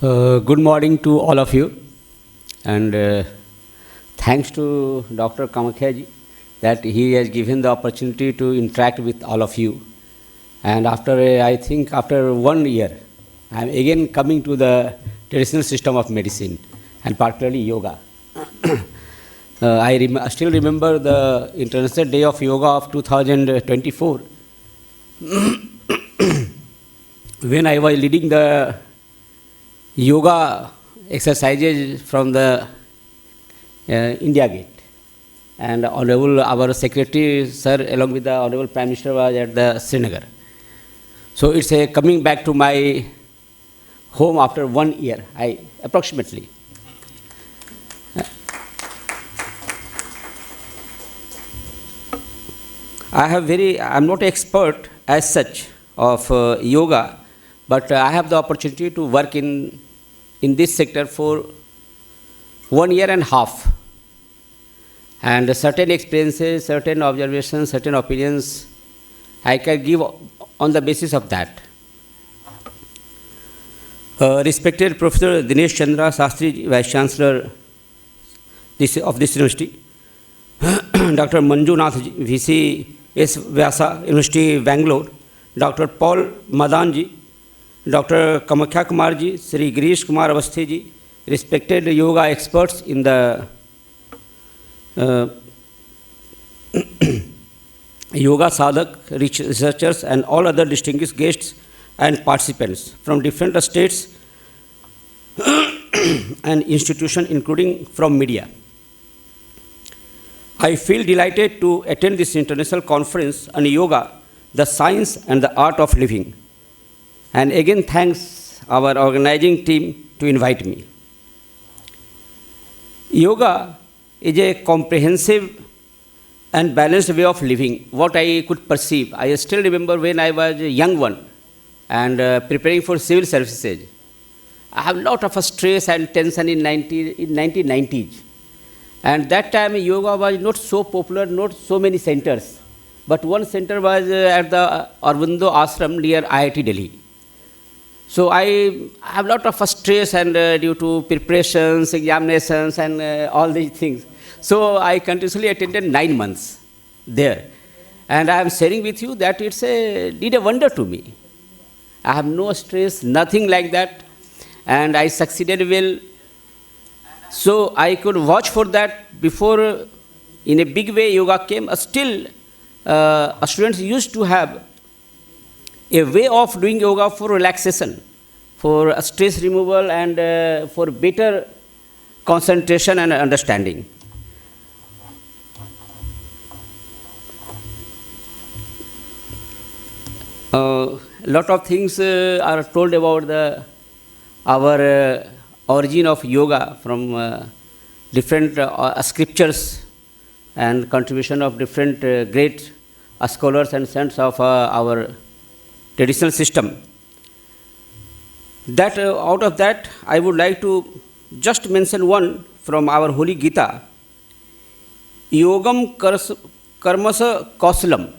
Good morning to all of you, and thanks to Dr. Kamakhya ji that he has given the opportunity to interact with all of you. And after, I think, after 1 year, I am again coming to the traditional system of medicine, and particularly yoga. I still remember the International Day of Yoga of 2024, when I was leading the yoga exercises from the India Gate. And Honorable, our Secretary, sir, along with the Honorable Prime Minister was at the Srinagar. So it's coming back to my home after 1 year, approximately. I'm not an expert as such of yoga, but I have the opportunity to work in this sector for 1.5 years. And certain experiences, certain observations, certain opinions, I can give on the basis of that. Respected Professor Dinesh Chandra Sastry, Vice Chancellor of this university, Dr. Manjunath VC S. Vyasa, University, Bangalore, Dr. Paul Madanji, Dr. Kamakhya Kumar ji, Sri Girish Kumar Avasthi ji, respected yoga experts in the yoga sadhak, researchers, and all other distinguished guests and participants from different states and institutions, including from media. I feel delighted to attend this international conference on yoga, the science and the art of living. And again, thanks our organizing team to invite me. Yoga is a comprehensive and balanced way of living, what I could perceive. I still remember when I was a young one and preparing for civil services. I have a lot of stress and tension in 1990s. And that time yoga was not so popular, not so many centers. But one center was at the Aurobindo Ashram near IIT Delhi. So I have a lot of stress and due to preparations, examinations and all these things. So I continuously attended 9 months there. And I am sharing with you that did a wonder to me. I have no stress, nothing like that. And I succeeded well. So I could watch for that before in a big way yoga came. Still, students used to have a way of doing yoga for relaxation, for stress removal and for better concentration and understanding. A lot of things are told about our origin of yoga from different scriptures and contribution of different great scholars and saints of our traditional system. That out of that, I would like to just mention one from our Holy Gita, Yogam Karmasa Kausalam,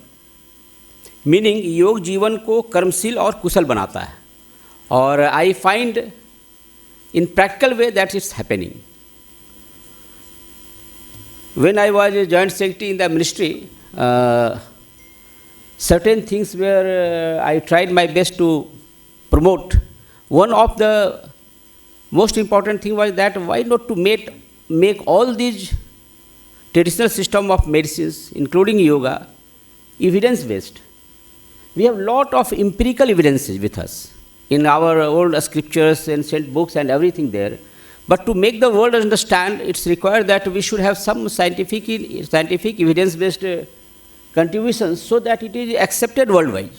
meaning योग जीवन को कर्मशील और कुशल बनाता है. और I find in practical way that it's happening. When I was a joint secretary in the ministry, certain things where I tried my best to promote. One of the most important thing was that why not to make all these traditional system of medicines, including yoga, evidence-based. We have lot of empirical evidences with us in our old scriptures, ancient books and everything there. But to make the world understand, it's required that we should have some scientific evidence-based contributions so that it is accepted worldwide.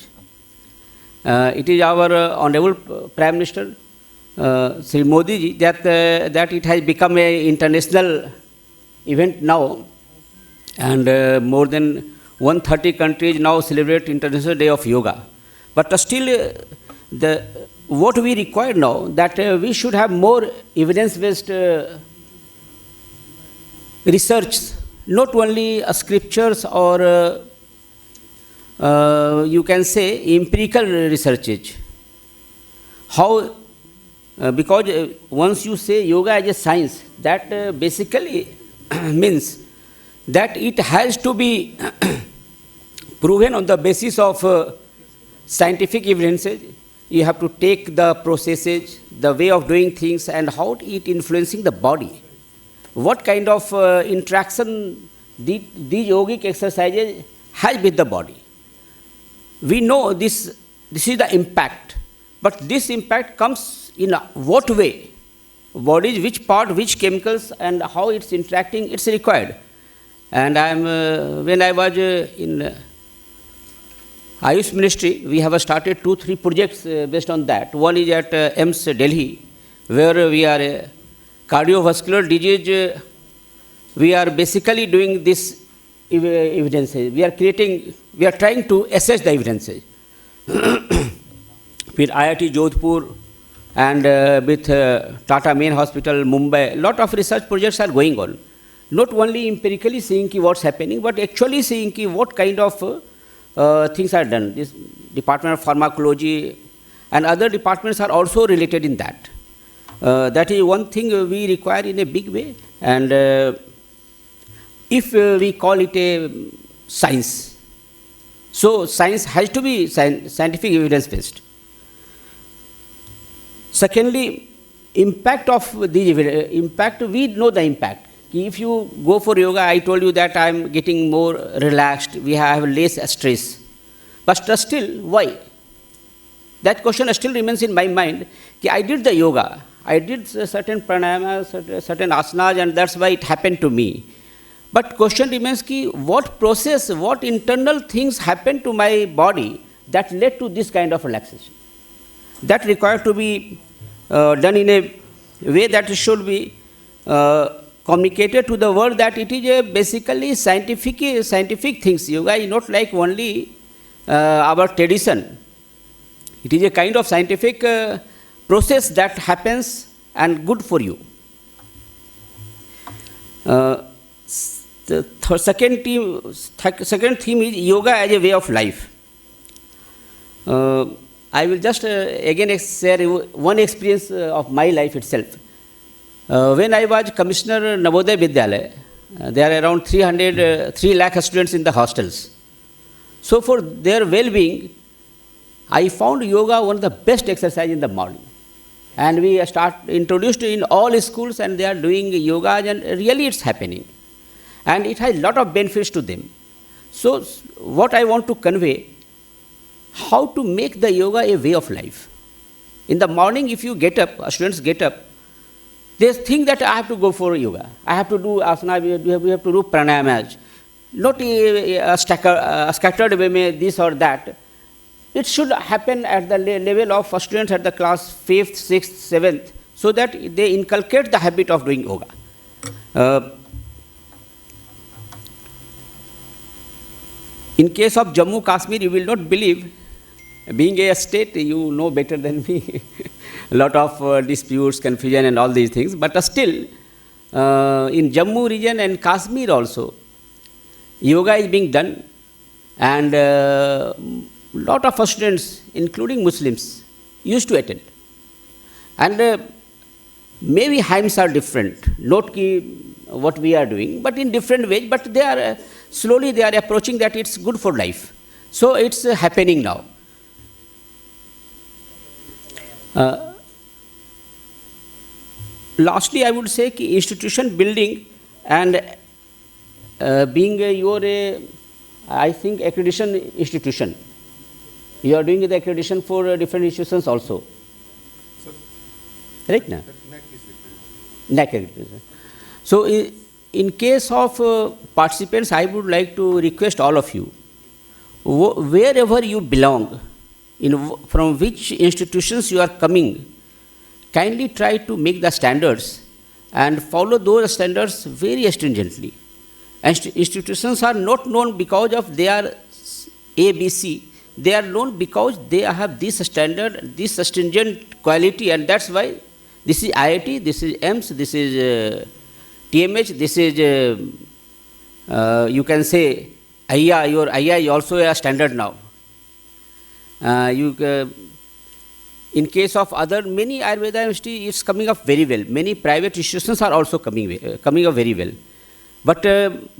It is our Honorable Prime Minister, Sri Modi ji, that it has become an international event now, and more than 130 countries now celebrate International Day of Yoga. But still, what we require now, that we should have more evidence-based research, not only scriptures or you can say empirical researches. How because once you say yoga as a science, that basically means that it has to be proven on the basis of scientific evidences. You have to take the processes, the way of doing things, and how it influencing the body. What kind of interaction these yogic exercises has with the body. We know this is the impact, but this impact comes in what way? Bodies, which part, which chemicals, and how it's interacting, it's required. And when I was in Ayush Ministry, we have started 2-3 projects based on that. One is at AIIMS Delhi, where we are cardiovascular disease. We are basically doing this evidences. We are trying to assess the evidences. With IIT Jodhpur and with Tata Main Hospital, Mumbai, lot of research projects are going on. Not only empirically seeing what's happening, but actually seeing what kind of things are done. This Department of Pharmacology and other departments are also related in that. That is one thing we require in a big way. And if we call it a science, so science has to be scientific evidence-based. Secondly, impact of the impact, we know the impact. If you go for yoga, I told you that I am getting more relaxed, we have less stress. But still, why? That question still remains in my mind. I did the yoga, I did certain pranayamas, certain asanas, and that's why it happened to me. But question remains, what process, what internal things happened to my body that led to this kind of relaxation? That required to be done in a way that should be communicated to the world, that it is a basically scientific things. Yoga is not like only our tradition. It is a kind of scientific process that happens and good for you. The second theme is yoga as a way of life. I will just again share one experience of my life itself. When I was Commissioner Navodaya Vidyalaya, there are around 3 lakh students in the hostels. So for their well-being, I found yoga one of the best exercise in the morning. And we introduced in all schools, and they are doing yoga, and really it's happening. And it has a lot of benefits to them. So what I want to convey, how to make the yoga a way of life. In the morning, if you get up, students get up, they think that I have to go for yoga. I have to do asana, we have to do pranayamas. Not a scattered way, this or that. It should happen at the level of students at the class 5th, 6th, 7th, so that they inculcate the habit of doing yoga. In case of Jammu Kashmir, you will not believe, being a state, you know better than me, a lot of disputes, confusion and all these things, but still, in Jammu region and Kashmir also, yoga is being done, and lot of students, including Muslims, used to attend. And maybe hymns are different, not what we are doing, but in different ways, but they are slowly they are approaching that it's good for life. So it's happening now. Lastly, I would say institution building and being I think accreditation institution. You are doing the accreditation for different institutions also. Sir, right now? NAC is accreditation. So in case of participants, I would like to request all of you, wherever you belong, from which institutions you are coming, kindly try to make the standards and follow those standards very stringently. Institutions are not known because of their ABC. They are known because they have this standard, this stringent quality, and that's why this is IIT, this is AIIMS, this is TMH, this is, you can say, AIYA, your AIYA is also a standard now. In case of other, many Ayurveda university is coming up very well. Many private institutions are also coming up very well. But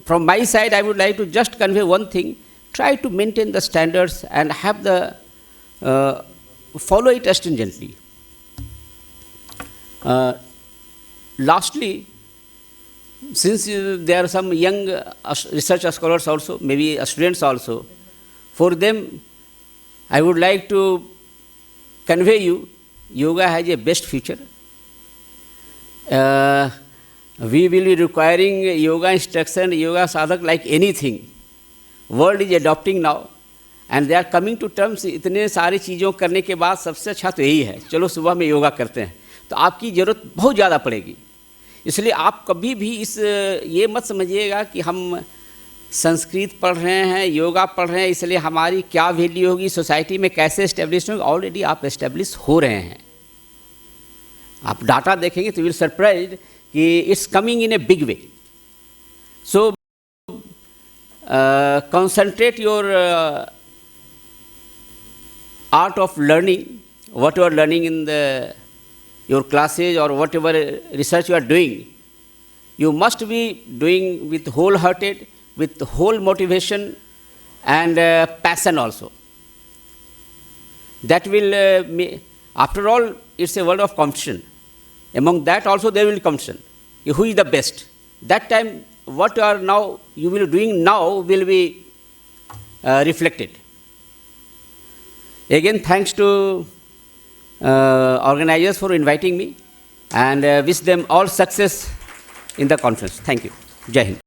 from my side, I would like to just convey one thing. Try to maintain the standards and have the, follow it stringently. Lastly, since there are some young research scholars also, maybe students also, for them, I would like to convey you, yoga has a best future. We will be requiring yoga instruction, yoga sadhak like anything. World is adopting now, and they are coming to terms. इतने सारी चीज़ों करने के बाद सबसे अच्छा तो यही है, चलो सुबह में योगा करते हैं, तो आपकी ज़रूरत बहुत ज़्यादा पड़ेगी. इसलिए आप कभी भी ये मत समझिएगा कि हम संस्कृत पढ़ रहे हैं, योगा पढ़ रहे हैं, इसलिए हमारी क्या वैल्यू होगी सोसाइटी में, कैसे एस्टेब्लिश होगी. ऑलरेडी आप एस्टेब्लिश हो रहे हैं. आप डाटा देखेंगे तो विल सरप्राइज कि it's coming in a big way. So concentrate your art of learning, what you are learning in your classes or whatever research you are doing. You must be doing with wholehearted, with whole motivation and passion also. That will, after all, it's a world of competition. Among that also there will be competition. Who is the best? That time, what you will be doing now will be reflected. Again, thanks to organizers for inviting me, and wish them all success in the conference. Thank you. Jai Hind.